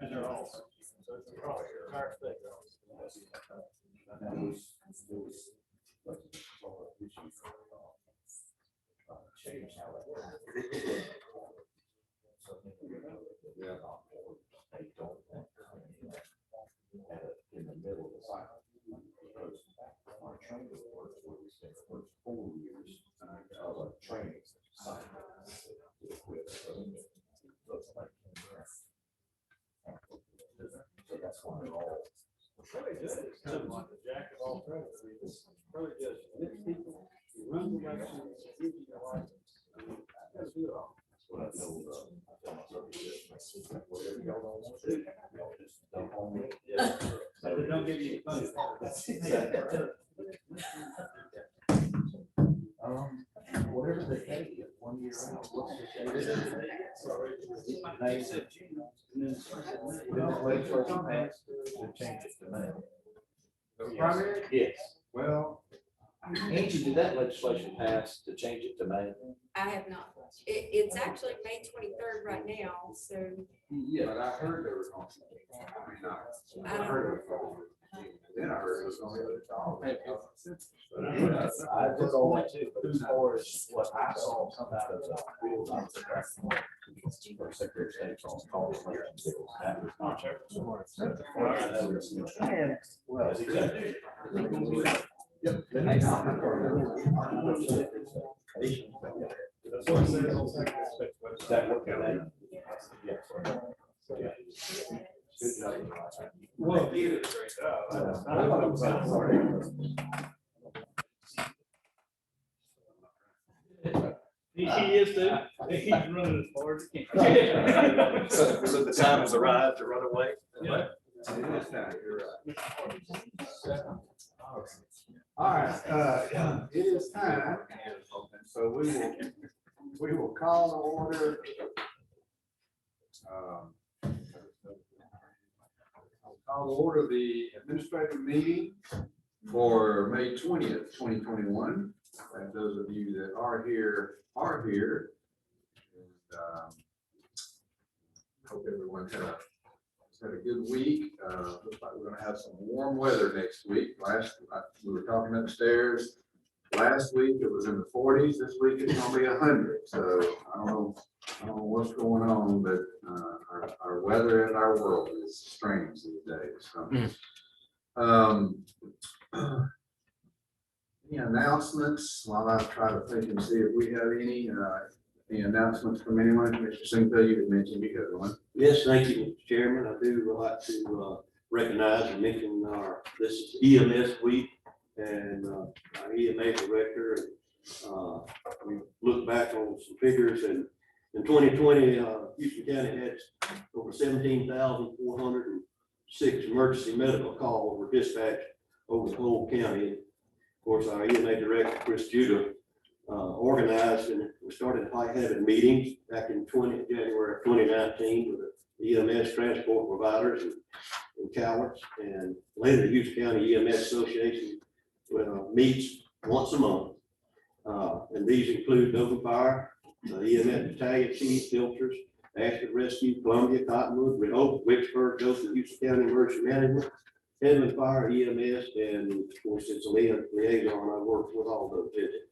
And they're all. So it's across the entire state. Change how it works. Yeah. They don't want in the middle of the cycle. Because our training works where we spend the first 4 years of a training cycle. So that's why they're all. It's really good. It's kind of like a jack of all trades. It's really good. Mix people, you run the elections, you give you your license. That's good. That's what I know. I tell myself, whatever y'all don't want to do, y'all just dump on me. Yeah. But they don't give you funds. That's exactly. Whatever they pay you 1 year out, what's the legislation passed to change it to May. The primary? Yes. Well, Angie, did that legislation pass to change it to May? I have not. It's actually May 23rd right now, so yeah, but I heard there was going to be, I heard it was. Then I heard it was going to be. I just only as far as what I saw come out of the bill, I was for Secretary of State's on call. That was not Yep. That's what it says on Secretary of State's website. That work out? Good job. Well, he did a great job. I thought it was out of He is too. He's running as hard as he can. So the time has arrived to run away? Yeah. It is time, you're right. All right, it is time. So we will call to order. I'll call to order the administrative meeting for May 20th, 2021. And those of you that are here are here. And, hope everyone had a good week. Looks like we're gonna have some warm weather next week. We were talking upstairs. Last week it was in the 40s. This week it's gonna be 100. So I don't know what's going on, but our weather in our world is strange these days. So, any announcements? While I try to think and see if we have any announcements from anyone. Mr. Singleton, you had mentioned you had one. Yes, thank you, Mr. Chairman. I do like to recognize and mention this is EMS week and our EMA director. We look back on some figures, and in 2020, Houston County had over 17,406 emergency medical calls were dispatched over the whole county. Of course, our EMA director, Chris Judah, organized and we started having meetings back in January of 2019 with the EMS transport providers in Cowards, and later the Houston County EMS Association meets once a month. And these include Open Fire, EMS Battalion Chief, Filters, Ashford Rescue, Columbia, Cottonwood, Rehoboth, Vicksburg, Joseph, Houston County Emergency Management, Edmond Fire, EMS, and of course it's a liaison. I work with all those entities.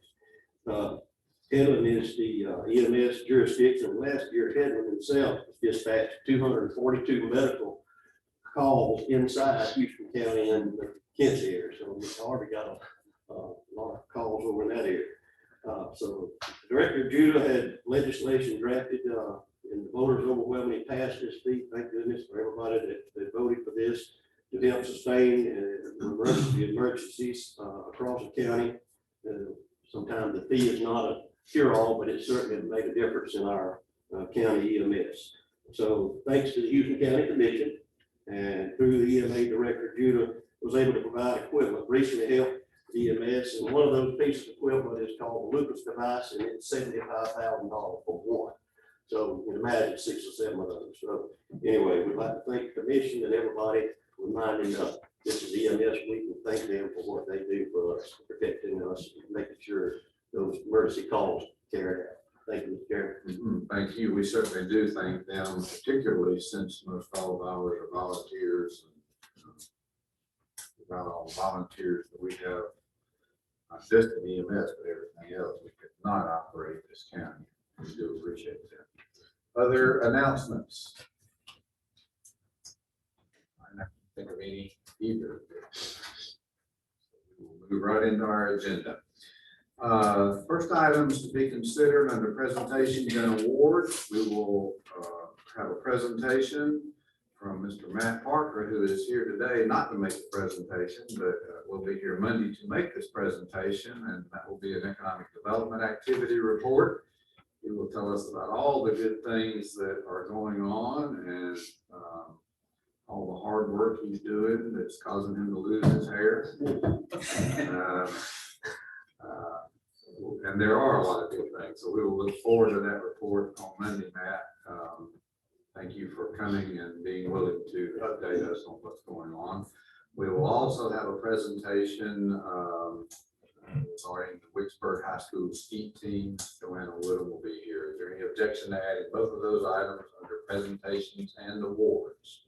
Headland is the EMS jurisdiction. Last year, Headland himself dispatched 242 medical calls inside Houston County and the Kent area. So we've already got a lot of calls over in that area. So Director Judah had legislation drafted and the voters overwhelmingly passed this feat. Thank goodness for everybody that voted for this to help sustain emergencies across the county. Sometimes the fee is not a cure-all, but it certainly made a difference in our county EMS. So thanks to the Houston County Commission and through the EMA Director, Judah was able to provide equipment, recently helped EMS, and one of those pieces of equipment is called the Lucas device, and it's $75,000 for one. So you can imagine 6 or 7 of those. So anyway, we'd like to thank the commission and everybody reminding us this is EMS week, and thank them for what they do for us, protecting us, making sure those emergency calls carried out. Thank you, Mr. Chairman. Thank you. We certainly do thank them, particularly since most all of ours are volunteers. Without all the volunteers that we have, not just in EMS, but everything else, we could not operate this county. We do appreciate that. Other announcements? I don't think of any either. We'll move right into our agenda. First items to be considered under presentations and awards. We will have a presentation from Mr. Matt Parker, who is here today not to make the presentation, but will be here Monday to make this presentation, and that will be an economic development activity report. He will tell us about all the good things that are going on and all the hard work he's doing that's causing him to lose his hair. And there are a lot of good things, so we will look forward to that report on Monday, Matt. Thank you for coming and being willing to update us on what's going on. We will also have a presentation regarding the Wicksburg High School skeet team. Joanna Woodham will be here. Is there any objection to adding both of those items under presentations and awards?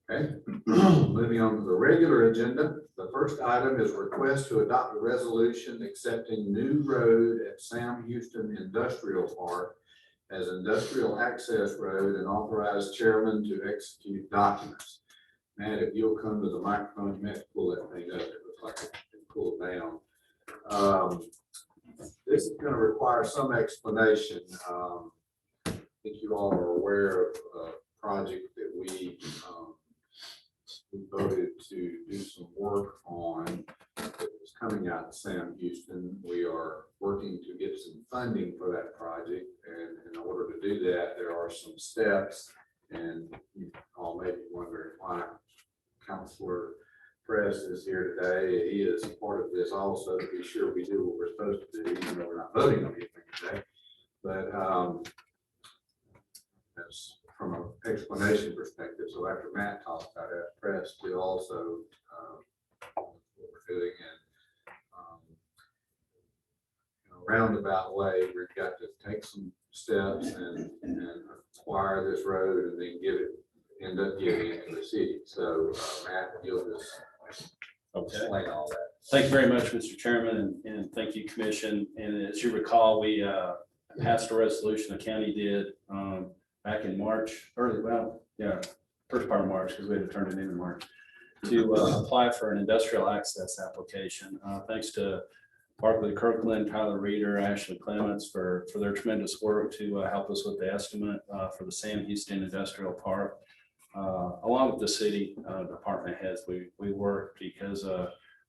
Okay, moving on to the regular agenda. The first item is request to adopt a resolution accepting new road at Sam Houston Industrial Park as industrial access road and authorize chairman to execute documents. Matt, if you'll come to the microphone, you have to pull that thing up. It looks like it can pull it down. This is going to require some explanation. I think you all are aware of a project that we voted to do some work on that was coming out of Sam Houston. We are working to get some funding for that project, and in order to do that, there are some steps, and you all may be wondering why Councilor Press is here today. He is part of this also to be sure we do what we're supposed to do, even though we're not voting on anything today. But that's from an explanation perspective. So after Matt talks about it, Press, we also what we're doing, and in a roundabout way, we've got to take some steps and acquire this road and then end up giving it to the city. So Matt, you'll just explain all that. Thank you very much, Mr. Chairman, and thank you, Commission. And as you recall, we passed a resolution, the county did, back in March, first part of March, because we had to turn it in March, to apply for an industrial access application. Thanks to Barclay Kirkland, Tyler Reeder, Ashley Clements for their tremendous work to help us with the estimate for the Sam Houston Industrial Park. Along with the city department heads, we worked because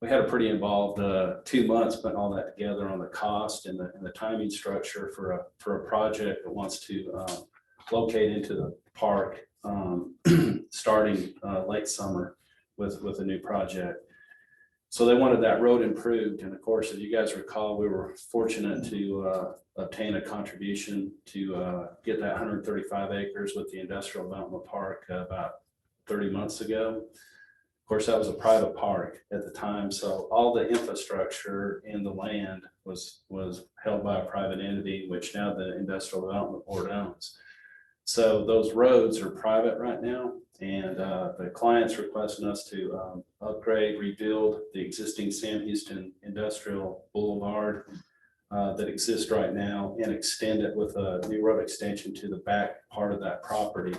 we had a pretty involved 2 months putting all that together on the cost and the timing structure for a project that wants to locate into the park starting late summer with a new project. So they wanted that road improved. And of course, as you guys recall, we were fortunate to obtain a contribution to get that 135 acres with the industrial development park about 30 months ago. Of course, that was a private park at the time. So all the infrastructure in the land was held by a private entity, which now the Industrial Development Board owns. So those roads are private right now, and the client's requesting us to upgrade, rebuild the existing Sam Houston Industrial Boulevard that exists right now and extend it with a new road extension to the back part of that property.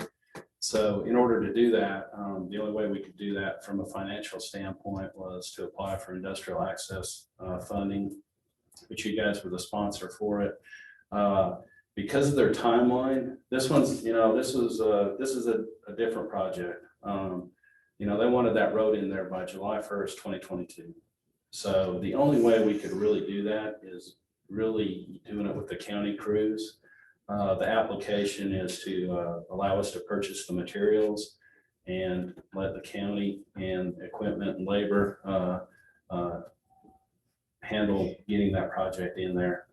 So in order to do that, the only way we could do that from a financial standpoint was to apply for industrial access funding, which you guys were the sponsor for it. Because of their timeline, this one's, this is a different project. They wanted that road in there by July 1st, 2022. So the only way we could really do that is really doing it with the county crews. The application is to allow us to purchase the materials and let the county and equipment and labor handle getting that project in there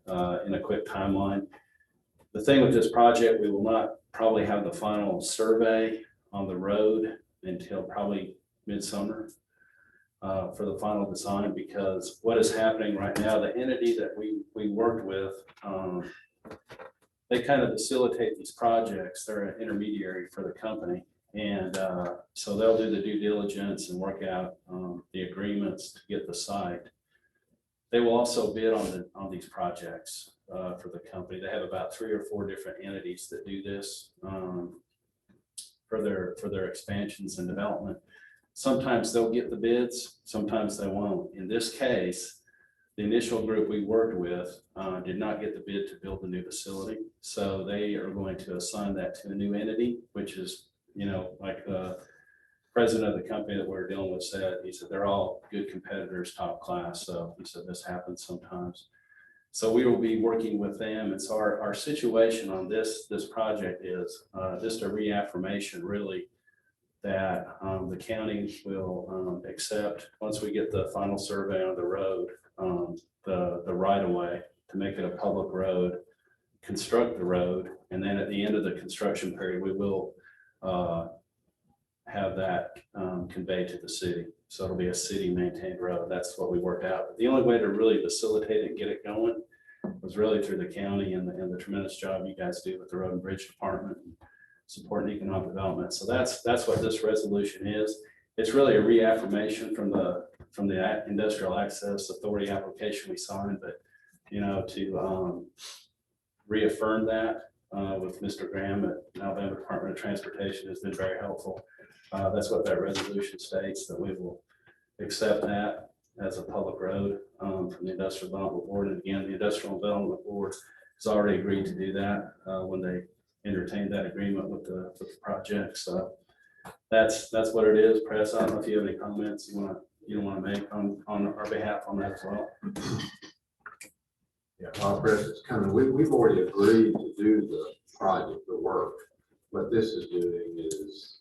in a quick timeline. The thing with this project, we will not probably have the final survey on the road until probably midsummer for the final design, because what is happening right now, the entity that we worked with they kind of facilitate these projects. They're an intermediary for the company. And so they'll do the due diligence and work out the agreements to get the site. They will also bid on these projects for the company. They have about 3 or 4 different entities that do this for their expansions and development. Sometimes they'll get the bids, sometimes they won't. In this case, the initial group we worked with did not get the bid to build the new facility. So they are going to assign that to a new entity, which is, like the president of the company that we're dealing with said, he said, they're all good competitors, top class. So he said, this happens sometimes. So we will be working with them. And so our situation on this project is just a reaffirmation, really, that the county will accept, once we get the final survey on the road, the right of way to make it a public road, construct the road, and then at the end of the construction period, we will have that conveyed to the city. So it'll be a city maintained road. That's what we worked out. But the only way to really facilitate it and get it going was really through the county and the tremendous job you guys do with the Road and Bridge Department, supporting economic development. So that's what this resolution is. It's really a reaffirmation from the Industrial Access Authority application we signed, but to reaffirm that with Mr. Graham at Alabama Department of Transportation has been very helpful. That's what that resolution states, that we will accept that as a public road from the Industrial Development Board. And again, the Industrial Development Board has already agreed to do that when they entertained that agreement with the project. So that's what it is. Press, I don't know if you have any comments you want to make on our behalf on that as well. Yeah, while Chris is coming, we've already agreed to do the project, the work. What this is doing is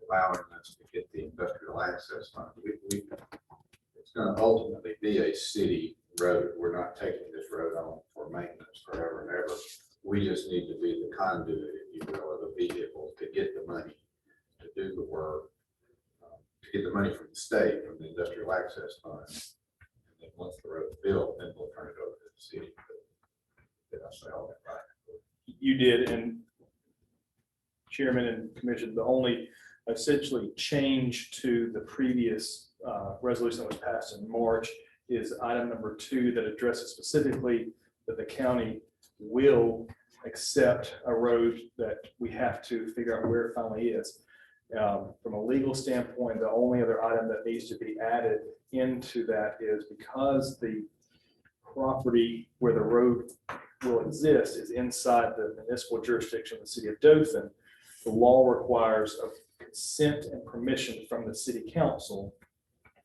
allowing us to get the industrial access fund. It's going to ultimately be a city road. We're not taking this road on for maintenance forever and ever. We just need to be the conduit, if you will, or the vehicle to get the money to do the work, to get the money from the state, from the industrial access fund. And then once the road's built, then we'll turn it over to the city. Did I say all that right? You did, and Chairman and Commission, the only essentially change to the previous resolution that was passed in March is item number 2 that addresses specifically that the county will accept a road that we have to figure out where it finally is. From a legal standpoint, the only other item that needs to be added into that is because the property where the road will exist is inside the municipal jurisdiction of the city of Dothan, the law requires a consent and permission from the city council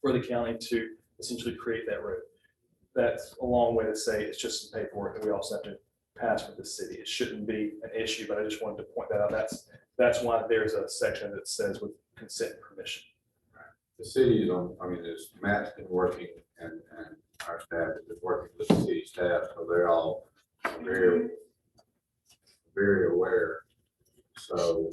for the county to essentially create that road. That's a long way to say it's just some paperwork that we also have to pass with the city. It shouldn't be an issue, but I just wanted to point that out. That's why there's a section that says with consent and permission. The city is on, as Matt's been working and our staff has been working with the city staff, so they're all very, very aware. So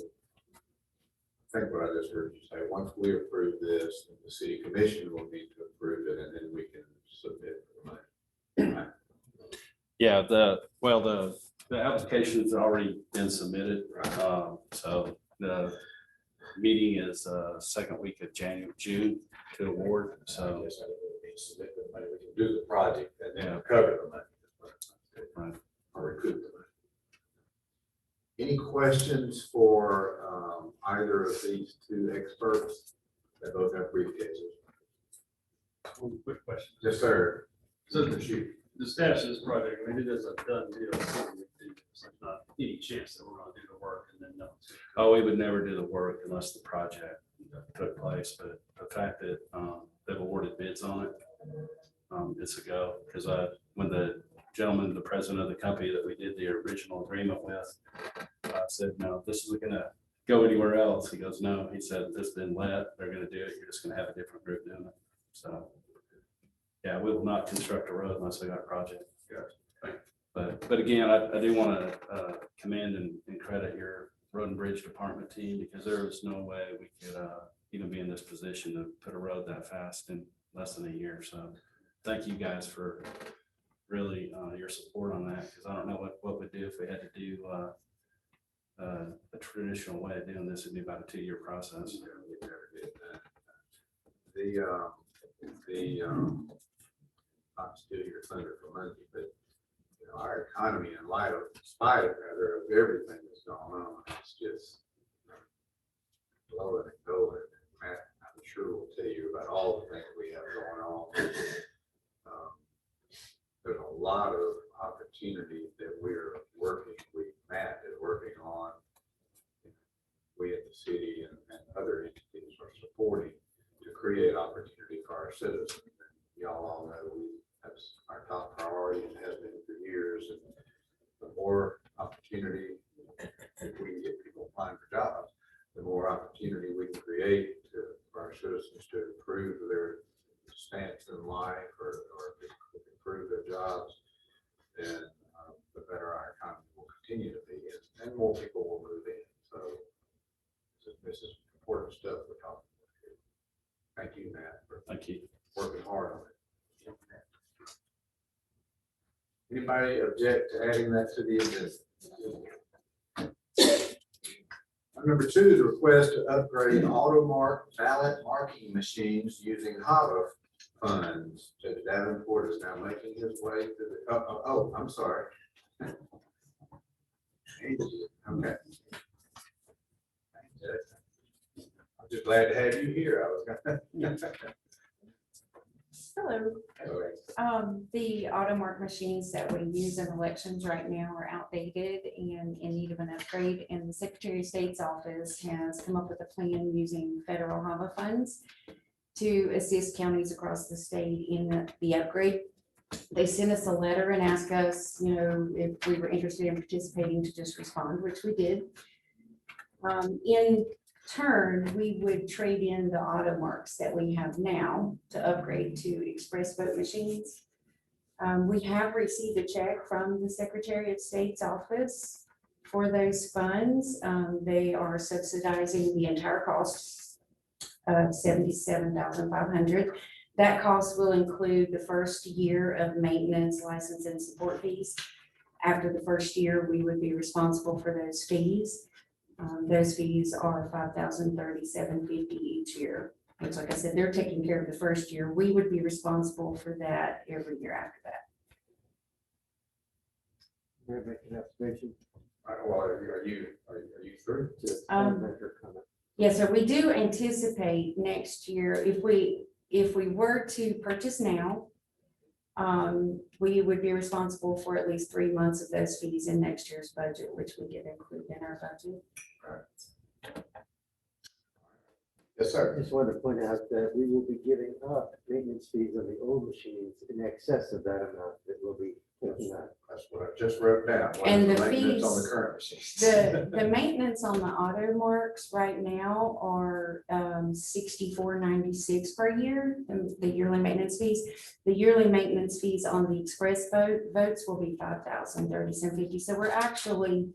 I think what I just heard you say, once we approve this, the city commission will need to approve it, and then we can submit the money. Right? Yeah, the application's already been submitted. So the meeting is second week of June to award. So Yes, I think we need to submit the money. We can do the project and then recover the money. Right. Or recoup the money. Any questions for either of these 2 experts that both have briefcases? One quick question. Yes, sir. So the status of this project, it is a done deal. There's not any chance that we're gonna do the work and then no. Oh, we would never do the work unless the project took place, but the fact that they've awarded bids on it, it's a go. Because when the gentleman, the president of the company that we did the original agreement with, said, no, this isn't gonna go anywhere else. He goes, no, he said, this been let, they're gonna do it. You're just gonna have a different group doing it. So, yeah, we will not construct a road unless we got a project. But again, I do want to commend and credit your Road and Bridge Department team, because there is no way we could even be in this position to put a road that fast in less than a year. So thank you guys for really your support on that, because I don't know what we'd do if we had to do a traditional way of doing this. It'd be about a 2-year process. We never did that. Not to steal your thunder for Monday, but you know, our economy in light of, in spite of rather of everything that's going on, it's just blowing and going. Matt, I'm sure will tell you about all the things we have going on. There's a lot of opportunity that we're working, Matt is working on. We at the city and other entities are supporting to create opportunity for our citizens. Y'all all know that's our top priority and has been for years. And the more opportunity, if we can get people applying for jobs, the more opportunity we can create for our citizens to improve their stance in life or improve their jobs, then the better our economy will continue to be, and more people will move in. So this is important stuff we're talking about here. Thank you, Matt, for Thank you. working hard on it. Anybody object to adding that to the agenda? Number 2 is a request to upgrade AutoMark ballot marking machines using HAVA funds. Judge Davenport is now making his way to the, oh, I'm sorry. Okay. I'm just glad to have you here. I was gonna. Hello. The AutoMark machines that we use in elections right now are outdated and in need of an upgrade. And the Secretary of State's office has come up with a plan using federal HAVA funds to assist counties across the state in the upgrade. They sent us a letter and asked us, you know, if we were interested in participating to just respond, which we did. In turn, we would trade in the AutoMarks that we have now to upgrade to express vote machines. We have received a check from the Secretary of State's office for those funds. They are subsidizing the entire cost of $77,500. That cost will include the first year of maintenance, license, and support fees. After the first year, we would be responsible for those fees. Those fees are $5,037.50 each year. Which, like I said, they're taking care of the first year. We would be responsible for that every year after that. May I make an application? Well, are you through? Yeah, so we do anticipate next year, if we were to purchase now, we would be responsible for at least 3 months of those fees in next year's budget, which we can include in our budget. Yes, sir. I just wanted to point out that we will be giving up maintenance fees on the old machines in excess of that amount that will be taken out. That's what I just wrote down. What And is the maintenance on the fees- current machines? The maintenance on the AutoMarks right now are $64.96 per year, the yearly maintenance fees. The yearly maintenance fees on the express votes will be $5,037.50. So we're actually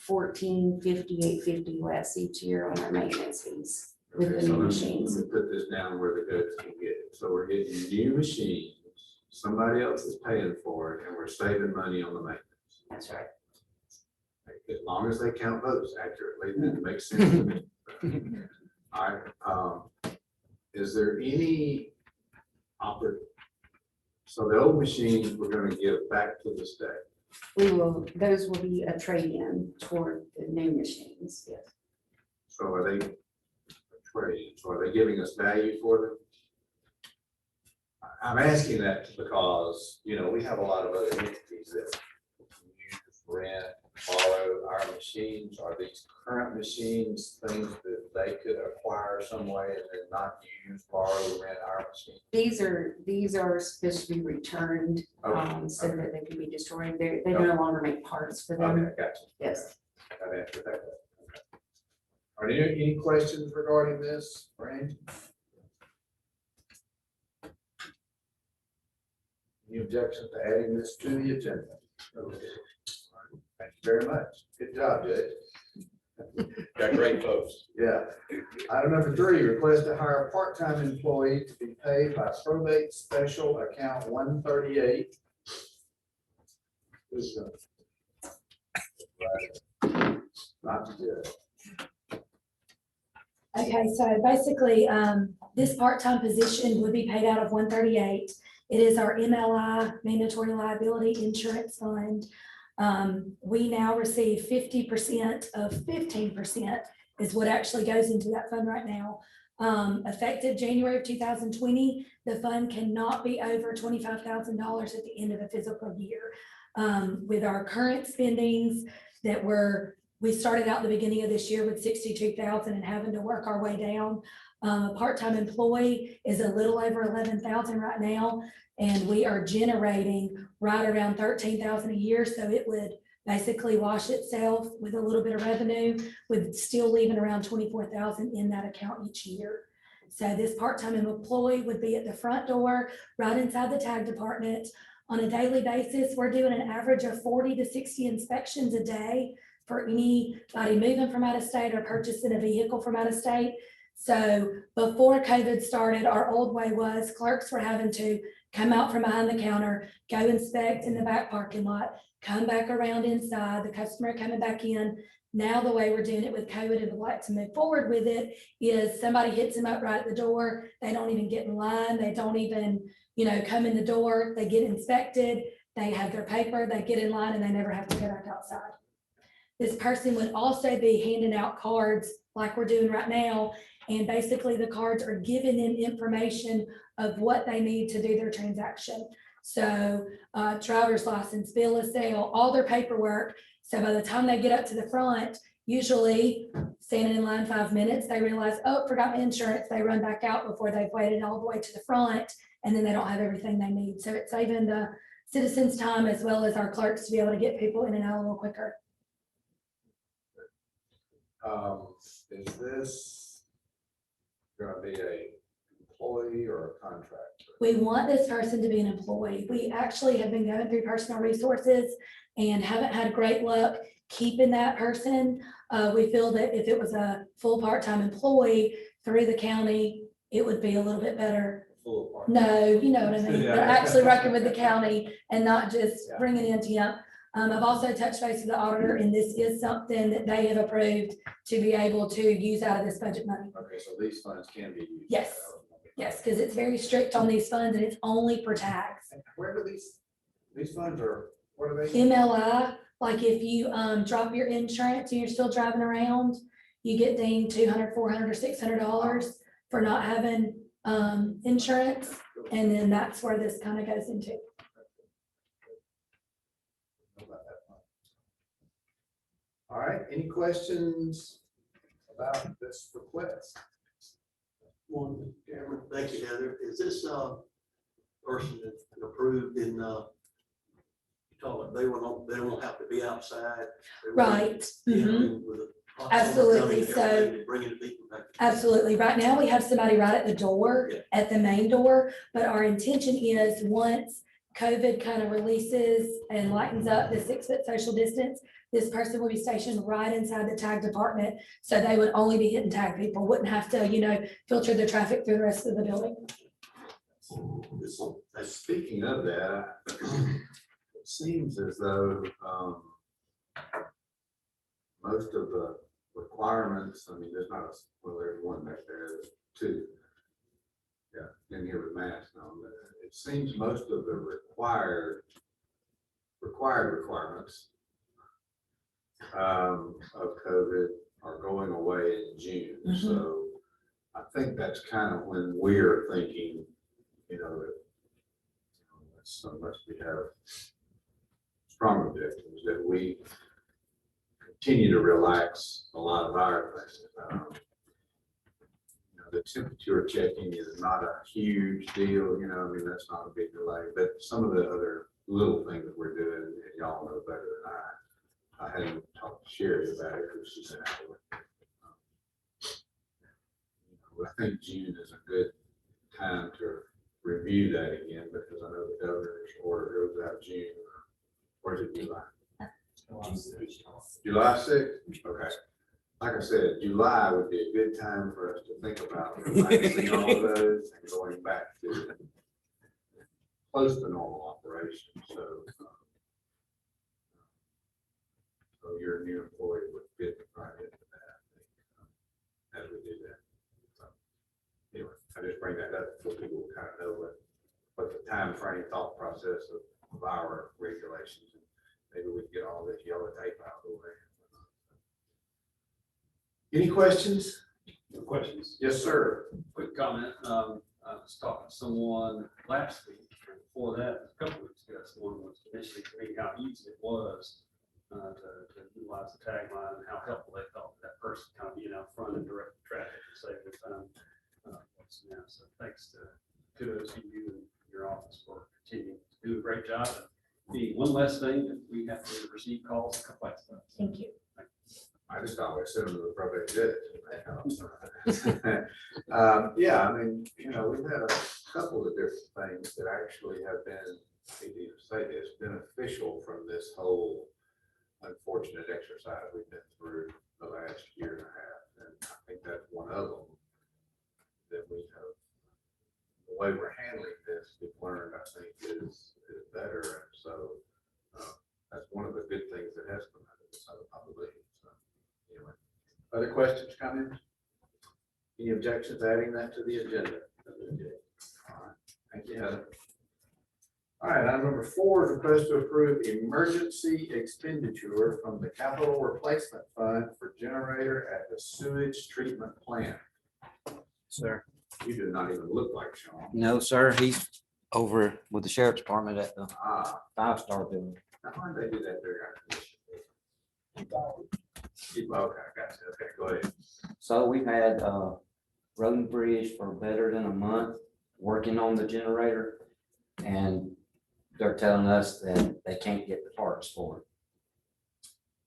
$1458.50 less each year on our maintenance fees with Okay, the so new let me machines. put this down where the goats can get it. So we're getting new machines, somebody else is paying for it, and we're saving money on the maintenance. That's right. As long as they count votes accurately, then it makes sense to me. All right, is there any so the old machines we're gonna give back to the state? Those will be a trade-in toward the new machines, yes. So are they trading? So are they giving us value for them? I'm asking that because, you know, we have a lot of other entities that use, rent, borrow our machines. Are these current machines things that they could acquire some way and then not use, borrow, rent our machines? These are supposed to be returned, Okay, so okay. that they can be destroyed. They no longer make parts for them. Okay, gotcha. Yes. That answered that. Okay. Are there any questions regarding this, Randy? Any objections to adding this to the agenda? Okay. Thank you very much. Good job, Judge. Got great folks. Yeah. Item number 3, request to hire a part-time employee to be paid by probate special account 138 Who's, Not good. Okay, so basically, this part-time position would be paid out of 138. It is our MLI, mandatory liability insurance fund. We now receive 50% of 15% is what actually goes into that fund right now. Effective January of 2020, the fund cannot be over $25,000 at the end of a fiscal year. With our current spendings we started out the beginning of this year with 62,000 and having to work our way down. A part-time employee is a little over 11,000 right now, and we are generating right around 13,000 a year. So it would basically wash itself with a little bit of revenue, with still leaving around 24,000 in that account each year. So this part-time employee would be at the front door, right inside the tag department. On a daily basis, we're doing an average of 40 to 60 inspections a day for anybody moving from out of state or purchasing a vehicle from out of state. So before COVID started, our old way was clerks were having to come out from behind the counter, go inspect in the back parking lot, come back around inside, the customer coming back in. Now the way we're doing it with COVID and would like to move forward with it is somebody hits them up right at the door. They don't even get in line. They don't even, come in the door. They get inspected. They have their paper, they get in line, and they never have to go back outside. This person would also be handing out cards like we're doing right now. And basically the cards are giving them information of what they need to do their transaction. So driver's license, bill of sale, all their paperwork. So by the time they get up to the front, usually standing in line 5 minutes, they realize, oh, forgot my insurance. They run back out before they've waited all the way to the front, and then they don't have everything they need. So it's saving the citizens time as well as our clerks to be able to get people in and out a little quicker. Is this gonna be a employee or a contractor? We want this person to be an employee. We actually have been going through personal resources and haven't had great luck keeping that person. We feel that if it was a full part-time employee through the county, it would be a little bit better. Full part. No, you know what I mean? Yeah. They're actually working with the county and not just bringing in temp. I've also touched base with the auditor, and this is something that they have approved to be able to use out of this budget money. Okay, so these funds can be used. Yes. Yes, because it's very strict on these funds and it's only for tags. Where do these funds are, what are they? MLI, like if you drop your insurance and you're still driving around, you get dinged $200, $400, or $600 for not having insurance. And then that's where this kind of goes into. All right, any questions about this request? One, Chairman, thank you, Heather. Is this person that's been approved in, you told them they won't have to be outside? They won't Right. be Mhm. dealing with the- Absolutely. So Bringing the people back. absolutely. Right now, we have somebody right at the door, Yeah. at the main door, but our intention is once COVID kind of releases and lightens up the 6-foot social distance, this person will be stationed right inside the tag department. So they would only be hitting tag people, wouldn't have to, filter the traffic through the rest of the building. Speaking of that, it seems as though most of the requirements, there's not there's one back there, there's two. Yeah, in here with masks on, but it seems most of the required requirements of COVID are going away in June. Mhm. So I think that's kind of when we're thinking, that so much we have strong objectives that we continue to relax a lot of our things. The temperature checking is not a huge deal, that's not a big delay, but some of the other little things that we're doing, and y'all know better than I hadn't talked to Sherry about it because she's out of it. I think June is a good time to review that again, because I know the governor's order goes out June, or is it July? July 6th? Okay. Like I said, July would be a good time for us to think about relaxing all of those and going back to close to normal operation. So So your new employee would fit right into that, as we do that. So, anyway, I just bring that up so people kind of know what the time frame thought process of our regulations. Maybe we can get all this yellow tape out of the way. Any questions? No questions. Yes, sir. Quick comment, I was talking to someone last week, or before that, a couple weeks ago, someone was mentioning to me how easy it was to utilize the tagline and how helpful they felt that person kind of being out front and direct traffic and save their time. So thanks to kudos to you and your office for continuing to do a great job and being one less thing that we have to receive calls and complaints about. Thank you. I just always send them to the probate judge. Yeah, I mean, you know, we've had a couple of different things that actually have been, I hate to even say this, beneficial from this whole unfortunate exercise we've been through the last year and a half. And I think that's one of them that we have, the way we're handling this, we've learned, I think, is better. And so that's one of the good things that has come out of this, I believe. Anyway, other questions, comments? Any objections to adding that to the agenda? All right, thank you, Heather. All right, item number 4 is request to approve emergency expenditure from the capital replacement fund for generator at the sewage treatment plant. Sir. You do not even look like Sean. No, sir, he's over with the sheriff's department at the Ah, 5-star building. now why did they do that there? Okay, I got you. Okay, go ahead. So we've had Road and Bridge for better than a month working on the generator. And they're telling us that they can't get the parts for it.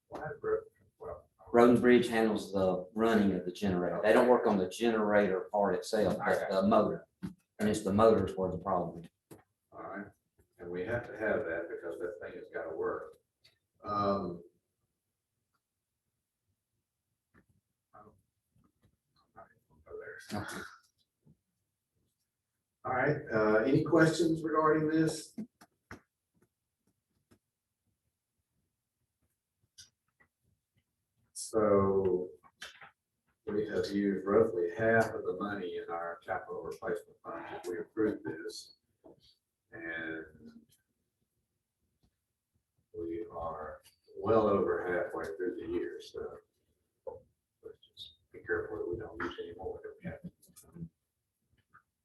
Why, bro? Well, Road and Bridge handles the running of the generator. They don't work on the generator part itself, but the motor. And it's the motors where the problem is. all right, and we have to have that because that thing has got to work. All right, any questions regarding this? So we have used roughly half of the money in our capital replacement fund if we approve this. And we are well over halfway through the year, so let's just be careful that we don't use any more than we have.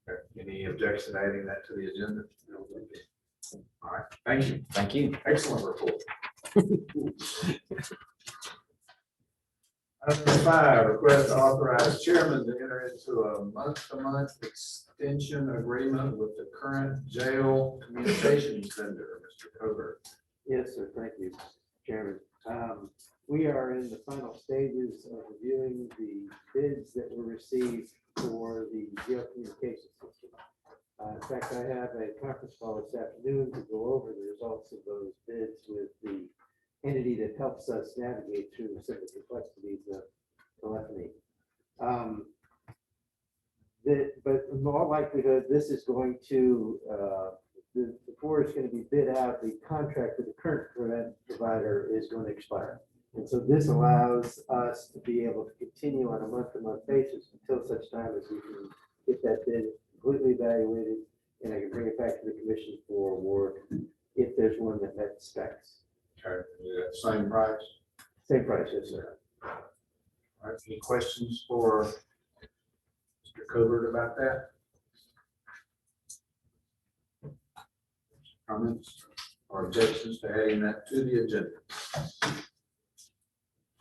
Okay, any objection to adding that to the agenda? No. All right, thank you. Thank you. Excellent report. Item number 5, request to authorize chairman to enter into a month-to-month extension agreement with the current jail communications vendor, Mr. Covert. Yes, sir. Thank you, Chairman. We are in the final stages of reviewing the bids that were received for the jail communication system. In fact, I have a conference call this afternoon to go over the results of those bids with the entity that helps us navigate through some of the complexities of telephony. But in all likelihood, this is going to, before it's going to be bid out, the contract with the current provider is going to expire. And so this allows us to be able to continue on a month-to-month basis until such time as we can get that bid completely evaluated, and I can bring it back to the commission for award if there's one that met specs. Okay, same price. Same price, yes, sir. All right, any questions for Mr. Covert about that? Comments or objections to adding that to the agenda?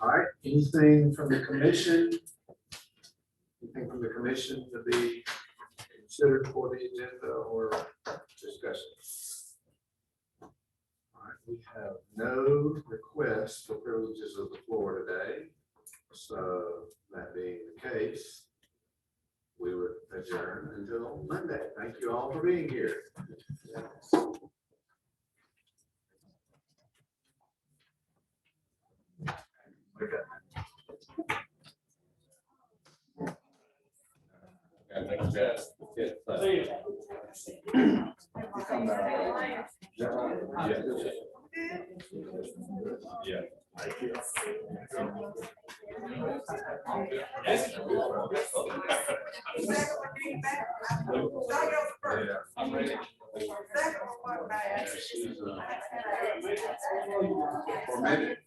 All right, anything from the commission? Anything from the commission to be considered for the agenda or discussion? All right, we have no requests for privileges of the floor today. So that being the case, we would adjourn until Monday. Thank you all for being here. Yeah. I'm ready. For a minute.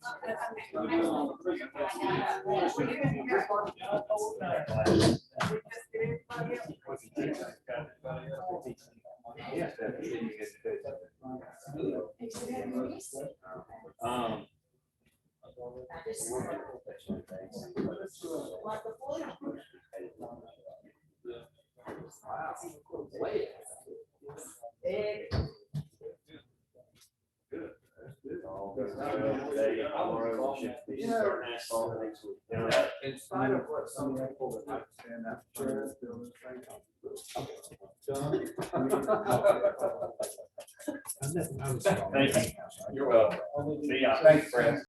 In spite of what some people would like to stand up. Thank you. You're welcome. See ya. Thanks, Fred.